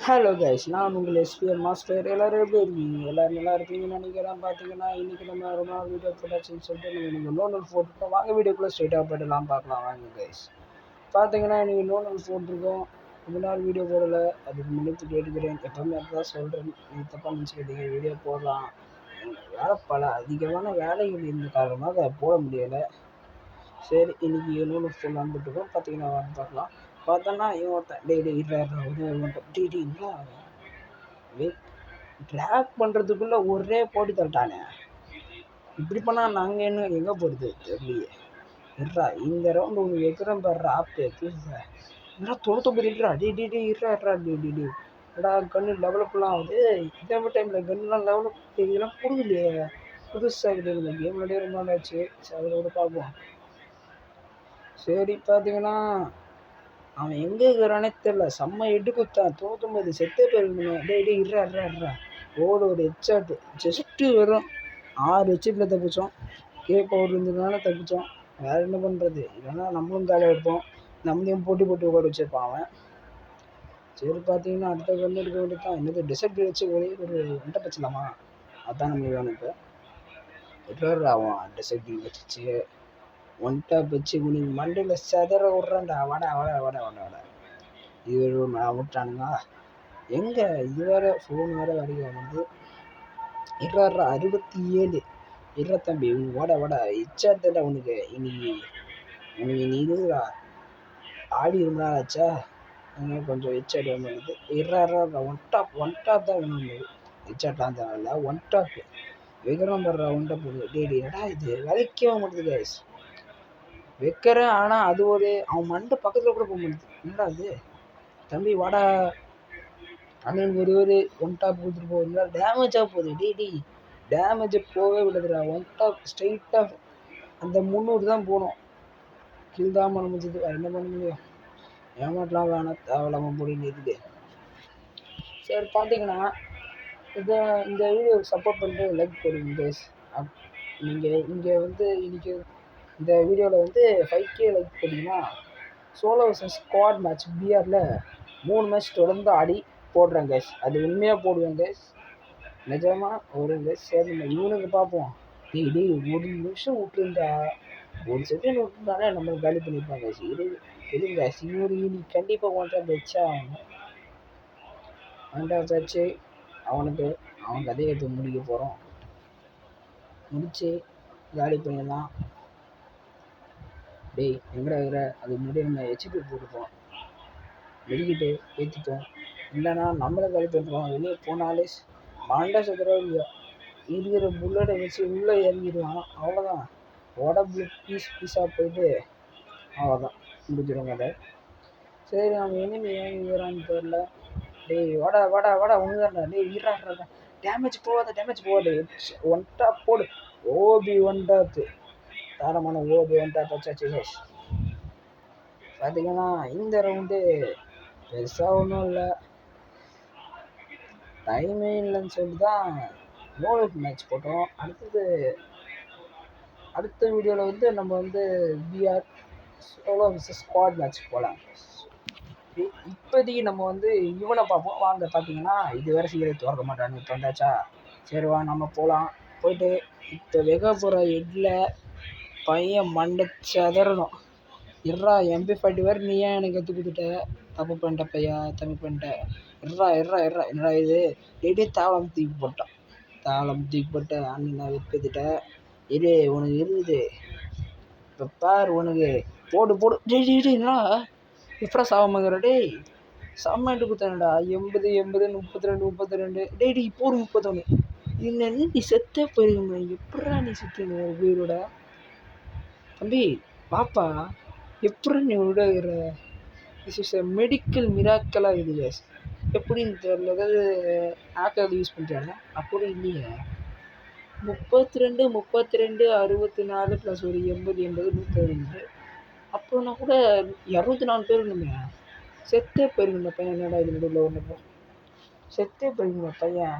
Hello guys, நான் உங்கள் SPM master. எல்லோரும் எப்படி இருக்கீங்க? எல்லோரும் நல்லா இருப்பீங்கன்னு நினைக்கிறேன். பார்த்தீங்கன்னா இன்றைக்கி நம்ம ரொம்ப நாள் வீடியோ போட்டாச்சுன்னு சொல்லிட்டு நீங்கள் நோனல் போட்டுருக்கோம். வாங்க வீடியோக்குள்ளே ஸ்ட்ரைட்டாக போய்ட்டுலாம் பார்க்கலாம் வாங்க கைஸ். பார்த்தீங்கன்னா இன்றைக்கி நோனல் போட்டிருக்கோம். ரொம்ப நாள் வீடியோ போடலை, அதுக்கு முன்னிட்டு கேட்டுக்கிறேன். எப்போவுமே அப்போ சொல்கிறேன், நீங்கள் தப்பாக நினச்சிக்கிட்டீங்க. வீடியோ போடலாம், வேலை அதிகமான வேலைகள் இருந்த காரணமாக அதை போட முடியலை. சரி, இன்றைக்கி நோனல் போடலான்னு போட்டுருக்கோம். பார்த்தீங்கன்னா வாங்க பார்க்கலாம். பார்த்தோன்னா இவன் ஒருத்தன் ட்ராக் பண்ணுறதுக்குள்ளே ஒரே போட்டு தள்ளிட்டானே. இப்படி பண்ணால் நாங்கள் என்ன எங்கே போகிறது தெரியலையே. இருறா, இந்த ரவுண்டு உனக்கு வைக்கிறோம் பாடுற ஆப்பு என்ன 99 இருறா. இருறா எடா கன்று டெவலப்லாம் ஆகுது. இதே டைமில் கன்னுலாம் டெவலப் இதெல்லாம் புரியலையே. புதுசாக இருக்குது இந்த கேம் விளையாட ரொம்ப நாள் ஆச்சு. சரி, அதில் கூட பார்ப்போம். சரி, பார்த்தீங்கன்னா அவன் எங்கே இருக்கிறானே தெரில. செம்ம எட்டு குத்தான் 99 செத்தே போயிருக்கணுமே. இருறா ஓடு ஒரு ஹெட்ஷாட்டு ஜஸ்ட்டு வரும். 6 ஹெட்ஷெட்டில் தப்பிச்சோம். பவர் இருந்ததுனால தப்பிச்சோம். வேறு என்ன பண்ணுறது? இல்லைன்னா நம்மளும் காலையில் எடுப்போம். நம்மளையும் போட்டி உட்கார வச்சுருப்பான் அவன். சரி, பார்த்தீங்கன்னா அடுத்த கல் எடுக்க வேண்டியதான். என்னது டிசைட் வச்சு ஒரே ஒரு வண்டை பச்சலாமா? அதான் நம்மளுக்கு வேணும். இப்போ அவன் டிசைட் வச்சு ஒன் டாப் வச்சு உனக்கு மண்டையில் செதற விட்றான்டா. வட இது விட்டானுங்க. எங்கே இது வேறு ஃபோன் வேறு வரைக்கும் வந்து 67 தம்பி வட இச்சாத்தடா உனக்கு இன்னைக்கு நீ இதுடா ஆடி ரொம்ப நாள் ஆச்சா. கொஞ்சம் இச்சாடி வந்துடுது. ஒன் டாப் தான் வேணும். இச்சாட்லாம் தேவையில்ல, ஒன் டாப் வைக்கிறோம் படுறா. ஒன் டாப் என்னடா இது விலைக்கவே மாட்டுது கைஸ். வைக்கிறேன், ஆனால் அது ஒரு அவன் மண்டை பக்கத்தில் கூட போக மாட்டேது. என்னடா அது தம்பி வாடா. அண்ணனுக்கு ஒரு ஒன் டாப் கொடுத்துட்டு போகுது. டேமேஜாக போகுது. டேமேஜை போகவே விடுதுடா. ஒன் டாப் ஸ்ட்ரைட்டாக அந்த 300 தான் போகணும். கில் தான் பண்ண முடிஞ்சது. வேறு என்ன பண்ண முடியும்? ஏமாட்டலாம் வேணாம், தேவையில்லாமல் போடின்னு இருக்குது. சரி, பார்த்தீங்கன்னா இந்த வீடியோ சப்போர்ட் பண்ணிட்டு லைக் போடுங்க கைஸ். நீங்கள் இங்கே வந்து இன்றைக்கி இந்த வீடியோவில் வந்து 5K லைக் போட்டிங்கன்னா சோலோ வர்சஸ் ஸ்குவாட் மேட்ச் பிஆரில் 3 மேட்ச் தொடர்ந்து ஆடி போடுறேன் கைஸ். அது உண்மையாக போடுவேன் கைஸ், நிஜமாக ஒரு கைஸ். சரி, நம்ம இவனுக்கு பார்ப்போம். ஒரு நிமிஷம் விட்டுருந்தா, ஒரு செகண்ட் விட்டுருந்தாலே நம்ம காலி பண்ணியிருப்பாங்க கைஸ். இருங்க கைஸ், இவனுக்கு கண்டிப்பாக ஒன்றா வச்சா வச்சு அவனுக்கு அவன் கதையை எடுத்து முடிக்க போகிறோம். முடிச்சு காலி பண்ணிடலாம். எங்கடா இருக்கிற? அதுக்கு முன்னாடி நம்ம ஹெச்பி போட்டுப்போம், வெளிக்கிட்டு ஏற்றிப்போம். இல்லைன்னா நம்மளை காலி பண்ணுறோம். வெளியே போனாலே மாண்டா சதுரா இல்லையா இருக்கிற புல்லட்டை வச்சு உள்ளே இறங்கிடுவான். அவ்வளோதான், உடம்பு பீஸாக போயிட்டு அவ்வளோதான் முடிஞ்சிடும் கதை. சரி, அவன் இனிமே ஏன் இருக்கிறான்னு தெரில. வாடா ஒன்றுதான்டா. ஈராடுறா. டேமேஜ் போகாது. ஒன் டாப் போடு. ஓபி ஒன் டாப்பு, தாரமான ஓபி ஒன் டாப் வச்சாச்சு. பார்த்தீங்கன்னா இந்த ரவுண்டு பெருசாக ஒன்றும் இல்லை, டைமே இல்லைன்னு சொல்லி தான் நோலட் மேட்ச் போட்டோம். அடுத்த வீடியோவில் வந்து நம்ம வந்து BR solo versus squad match போகலாம். இப்போதைக்கு நம்ம வந்து இவனை பார்ப்போம் வாங்க. பார்த்தீங்கன்னா இது வேறு சீக்கிரம் திறக்க மாட்டான்னு இப்போ வந்தாச்சா. சரி வா, நம்ம போகலாம். போயிட்டு இப்போ வெக போகிற எட்டில் பையன் மண்டை சதறணும். MP40 வேறு நீ ஏன் எனக்கு கற்றுக் கொடுத்துட்ட? தப்பு பண்ணிட்ட பையா, தப்பு பண்ணிட்ட. என்னடா இது தாளம் தூக்கி போட்ட அண்ணனை வெப்பதிட்ட. உனக்கு இருக்குது இப்போ பார். உனக்கு போடு. என்னடா எப்படா சாவமாங்கிற? செம்மட்டு குத்தானடா. 80 32 இப்போ ஒரு 31. என்ன நீ செத்தே போயிருங்க. எப்படா நீ செத்துங்க உயிரோட? தம்பி பாப்பா, எப்படி நீ விடுகிற? திஸ் இஸ் எ மெடிக்கல் மிராக்கலாக இருக்குது. எப்படின்னு தெரியல, ஏதாவது ஆக்கள் யூஸ் பண்ணுறாங்க. அப்படி இல்லையே. 32 64 ப்ளஸ் ஒரு 80 102. அப்போனா கூட 204 பேர் இல்லைங்க. செத்தே போயிருங்க பையன். என்னடா இது நடுவில் ஒன்று செத்தே போயிருங்க பையன்.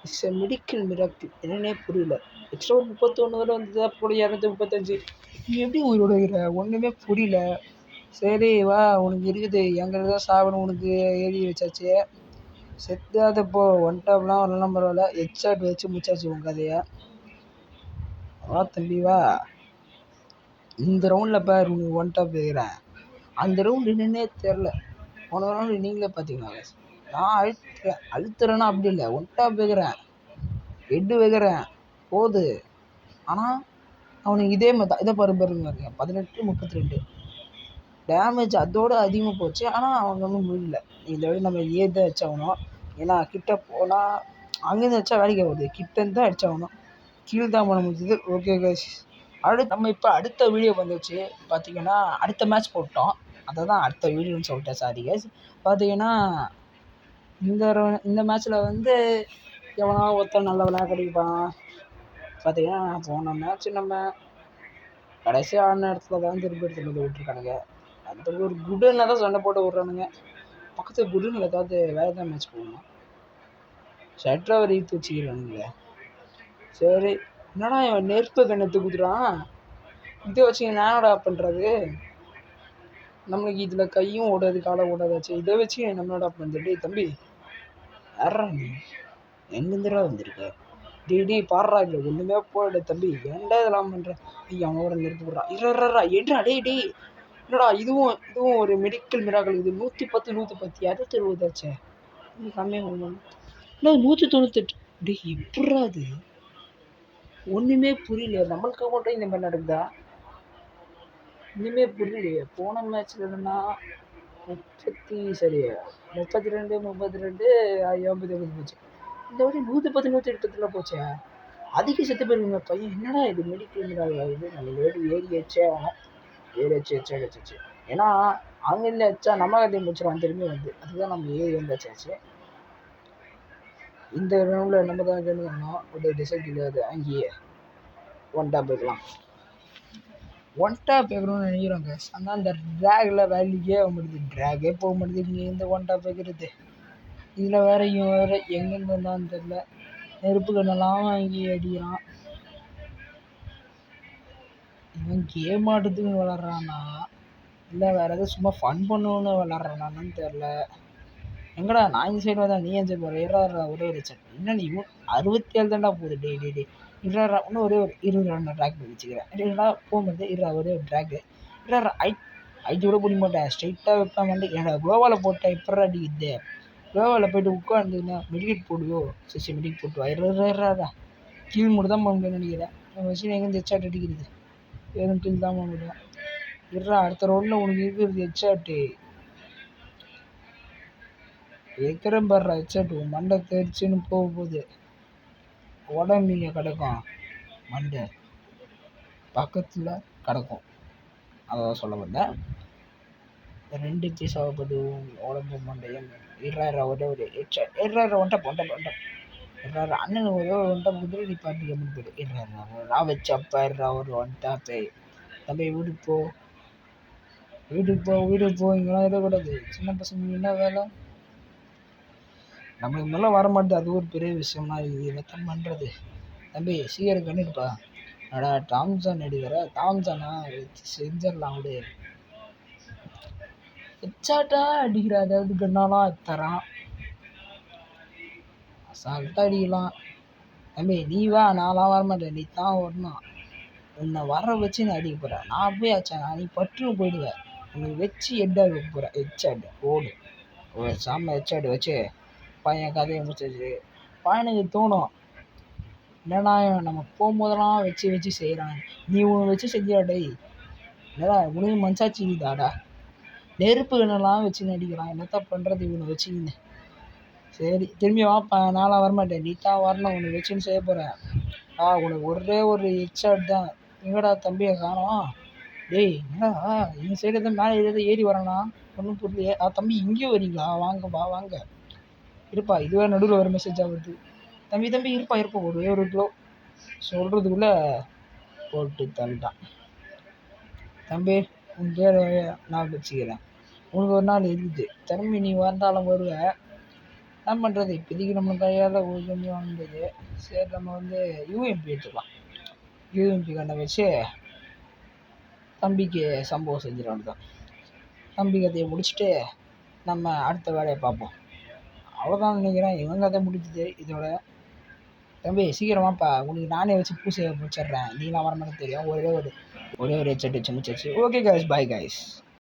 It's a medical miracle. என்னன்னே புரியல. எக்ஸ்ட்ரா ஒரு 31 வரை வந்தது. அப்போ 235. நீ எப்படி உயிரோட இருக்கிற? ஒன்றுமே புரியல. சரி வா, உனக்கு இருக்குது எங்களுக்கு தான் சாகணும், உனக்கு எழுதி வச்சாச்சு. செத்தாத போ, ஒன் டாப்லாம் வரலாம் பரவாயில்ல, ஹெட்ஷாட் வச்சு முடிச்சாச்சு உன் கதையை. வா தம்பி வா, இந்த ரவுண்டில் பாரு உனக்கு ஒன் டாப் வைக்கிறேன். அந்த ரவுண்டு என்னன்னே தெரில, போன ரவுண்டு நீங்களே பார்த்தீங்களா. நான் அழுத்துறேன்னா அப்படி இல்லை, ஒன் டாப் வைக்கிறேன், ஹெட்டு வைக்கிறேன் போகுது. ஆனால் அவனுக்கு இதே மாதிரி தான், இதை பாருங்க 18-32 டேமேஜ் அதோட அதிகமாக போச்சு. ஆனால் அவங்க ஒன்றும் முடியல. இந்த வழி நம்ம தான் அடிச்சாகணும். ஏன்னா கிட்ட போனால் அங்கேருந்து அடிச்சா வேலைக்கு ஆகுது, கிட்டேருந்து தான் அடிச்சாகணும். கீழ் தான் பண்ண முடியுது. ஓகே கைஸ், நம்ம இப்போ அடுத்த வீடியோ வந்துச்சு பார்த்தீங்கன்னா, அடுத்த மேட்ச் போட்டோம். அதை தான் அடுத்த வீடியோன்னு சொல்லிட்டேன், சாரி கைஸ். பார்த்தீங்கன்னா இந்த மேட்ச்சில் வந்து எவனா ஒருத்தர் நல்ல விளையாட கிடைப்பான். பார்த்தீங்கன்னா போன மேட்ச் நம்ம கடைசி ஆடின இடத்துல தான் திருப்பி எடுத்துகிட்டு வந்து விட்டுருக்கானுங்க. அந்த ஒரு குடனில் தான் சண்டை போட்டு விட்றானுங்க. பக்கத்தில் குடனில் ஏதாவது வேறு தான் மேட்ச் போகணும், ஷட்டரை வரைக்கும் வச்சுக்கிறானுங்க. சரி, என்னடா இவன் நெருப்பு கண்ணத்து குடுறான், இதை வச்சு என்னடா பண்ணுறது, நம்மளுக்கு இதில் கையும் ஓடாது காலம் ஓடாதாச்சு, இதை வச்சு நம்மளோட பண்ணுறது. தம்பி யாரா நீ, எங்கேருந்துடா வந்திருக்க? டே பாடுறா, இல்லை ஒன்றுமே போட தம்பி, ஏன்டா இதெல்லாம் பண்ணுறேன். அவனோட நிறுத்தி விட்றான். எடுறா டே என்னடா இதுவும் ஒரு மெடிக்கல் மிராக்கள். இது 110 110 220 கம்மியாக இல்லை 198. டே எப்படா அது, ஒன்றுமே புரியல. நம்மளுக்கு மட்டும் இந்த மாதிரி நடக்குதா, ஒன்றுமே புரியலையே. போன மேட்ச்சில் இல்லைன்னா 32 32 50 போச்சு. இந்த வாட்டி 110 108 போச்சே, அதிக செத்து போயிருங்க பையன். என்னடா இது மெடிக்கல் மிராக்கள், இது நம்ம ஏறி வச்சே ஆகணும். ஏறிச்சு. ஏன்னா அங்கே வச்சா நம்ம கதையை முடிச்சிடும் திரும்பி வந்து, அதுதான் நம்ம ஏறி வந்தாச்சு. இந்த ரவுண்டில் நம்ம தான் கண்டு பண்ணோம், ஒரு டிசைட் இல்லாது. அங்கேயே ஒன் டாப் வைக்கலாம், ஒன் டாப் வைக்கணும்னு நினைக்கிறோங்க. ஆனால் அந்த ட்ராகில் வேல்யூக்கே போக மாட்டேது, ட்ராகே போக மாட்டேது. நீ இந்த ஒன் டாப் வைக்கிறது, இதில் வேறு எங்கேருந்து வந்தான்னு தெரில. நெருப்பு கண்ணெல்லாம் வாங்கி அடிக்கிறான். இவன் கேம் ஆடுறதுக்கு விளாட்றானா இல்லை வேறு எதாவது சும்மா ஃபன் பண்ணணுன்னு விளாட்றானான்னு தெரில. எங்கடா நான் இந்த சைடு வந்தா நீ ஏன் சைடு போகிற? ஒரே ஒரு செட் என்ன நீ 67 தான்டா போகுது. டே இன்னும் ஒரே ஒரு 20 ரன் ட்ராக் பண்ணி வச்சுக்கிறேன். இல்லைடா போகும்போது ஒரே ஒரு ட்ராக்கு ஐட்டி கூட பிடிக்க மாட்டேன், ஸ்ட்ரைட்டாக வைப்பேன் வந்து. என்னடா கோவாவில் போட்டேன், இப்போ அடிக்குது. கோவாவில் போய்ட்டு உட்காந்துன்னா மெடிக்கேட் போடுவோ, சரி மெடிக்கேட் போட்டு வா. கீழ் மட்டும் தான் போக முடியும்னு நினைக்கிறேன். வச்சு எங்கேருந்து ஹெட்ஷாட் அடிக்கிறது, வெறும் கீழ் தான் போக முடியும். அடுத்த ரவுண்டில் உனக்கு இருக்கிறது ஹெட்ஷாட்டு வைக்கிறேன் பாடுறா. ஹெட்ஷாட்டு மண்டை தெரிச்சுன்னு போகுது, உடம்பு இங்கே கிடக்கும், மண்டை பக்கத்தில் கிடக்கும். அதான் சொல்ல வந்தேன். 2 பீஸ் ஆகப்போது உடம்பு மண்டையும். ஒரே ஒரு ஹெட்ஷாட். அண்ணன் ஒரே ஒரு ஒன் டாப் குதிரை நீ பாட்டு கம்மி போய்ட்டு நான் வச்சப்பா ஒரு ஒன் டாப்பு. தம்பி வீட்டுக்கு போ, இங்கெல்லாம் இருக்கக்கூடாது. சின்ன பசங்க என்ன வேலை, நம்மளுக்கு நல்லா வர மாட்டேது, அது ஒரு பெரிய விஷயம்னா இது என்னத்தான் பண்ணுறது. தம்பி சீக்கிரம் கண்ணிடுப்பா. அடா டாம்சான் அடிக்கிற, டாம்சானா செஞ்சிடலாம் விடு. ஹெட்ஷாட்டா அடிக்கிற, அதாவது கண்ணாலாம் தரான், அசால்ட்டாக அடிக்கலாம். தம்பி நீ வா, நான்லாம் வரமாட்டேன், நீ தான் வரணும். உன்னை வர வச்சு நான் அடிக்க போகிறேன். நான் போய் ஆச்சா நீ பட்டுன்னு போயிடுவேன். உன்னை வச்சு ஹெட்டாக வைக்க போகிறேன். ஹெட்ஷாட் ஓடு, ஒரு சாம ஹெட்ஷாட் வச்சு பையன் கதையை முடிச்சிச்சு. பையனுக்கு தோணும், என்னடா நம்ம போகும்போதெல்லாம் வச்சு செய்கிறான், நீ உன்னை வச்சு செஞ்சாடே, என்னடா உனக்கு மனசாட்சிக்குதாடா, நெருப்பு கண்ணெல்லாம் வச்சு நடிக்கிறான், என்னத்தான் பண்ணுறது இவனை வச்சுக்கின்னு. சரி திரும்பி வாப்பா, நான்லாம் வரமாட்டேன், நீ தான் வரணும், உன்னை வச்சுன்னு செய்ய போகிறேன். உனக்கு ஒரே ஒரு ஹெட்ஷாட் தான். எங்கடா தம்பியை காணோம். டேய் என்னடா இந்த சைடு தான் மேலே ஏறி வரானா, ஒன்றும் புரியலையே. தம்பி இங்கேயும் வரீங்களா, வாங்க இருப்பா. இதுவே நடுவில் ஒரு மெசேஜ் ஆகுது. தம்பி இருப்பா ஒரே ஒரு கிலோ சொல்கிறதுக்குள்ளே போட்டு தள்ளிட்டான். தம்பி உன் பேர் நான் வச்சுக்கிறேன், உனக்கு ஒரு நாள் இருக்குது, திரும்பி நீ வந்தாலும் வருவேன். என்ன பண்ணுறது, இப்போதைக்கு நம்ம கையால் கொஞ்சம் வந்தது. சரி நம்ம வந்து யூஎம்பி எடுத்துக்கலாம். யூஎம்பி கண்ணை வச்சு தம்பிக்கு சம்பவம் செஞ்சிட வேண்டியதான். தம்பி கதையை முடிச்சுட்டு நம்ம அடுத்த வேலையை பார்ப்போம். அவ்வளோதான் நினைக்கிறேன். இவன் கதை முடிஞ்சுது இதோட. தம்பி சீக்கிரமாப்பா, உனக்கு நானே வச்சு பூசையை முடிச்சிடுறேன். நீலாம் வர மாதிரி தெரியும். ஒரே ஒரு ஹெட்செட் வச்சு முடிச்சாச்சு. Okay guys, bye guys.